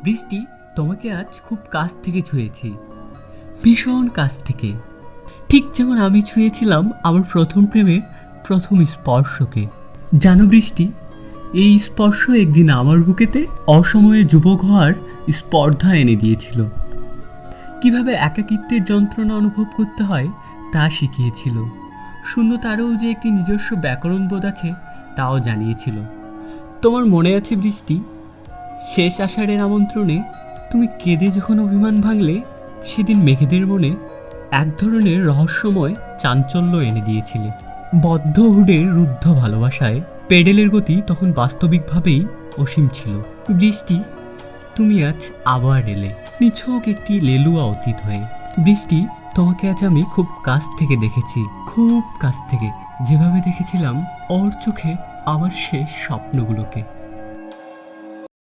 বৃষ্টি, তোমাকে আজ খুব কাছ থেকে ছুঁয়েছি, ভীষণ কাছ থেকে। ঠিক যেমন আমি ছুঁয়েছিলাম আমার প্রথম প্রেমের প্রথম স্পর্শকে। জানো বৃষ্টি, এই স্পর্শ একদিন আমার বুকেতে অসময়ে যুবক হওয়ার স্পর্ধা এনে দিয়েছিল। কিভাবে একাকিত্বের যন্ত্রণা অনুভব করতে হয় তা শিখিয়েছিল। শূন্যতারও যে একটি নিজস্ব ব্যাকরণ বোধ আছে তাও জানিয়েছিল। তোমার মনে আছে বৃষ্টি, শেষ আষাঢ়ের আমন্ত্রণে তুমি কেঁদে যখন অভিমান ভাঙলে, সেদিন মেঘেদের মনে এক ধরনের রহস্যময় চাঞ্চল্য এনে দিয়েছিলে। বদ্ধ হুডের রুদ্ধ ভালোবাসায় পেডেলের গতি তখন বাস্তবিকভাবেই অসীম ছিল। বৃষ্টি, তুমি আজ আবার এলে, নিছক একটি লেলুয়া অতীত হয়ে। বৃষ্টি, তোমাকে আজ আমি খুব কাছ থেকে দেখেছি, খুব কাছ থেকে, যেভাবে দেখেছিলাম ওর চোখে আমার শেষ স্বপ্নগুলোকে।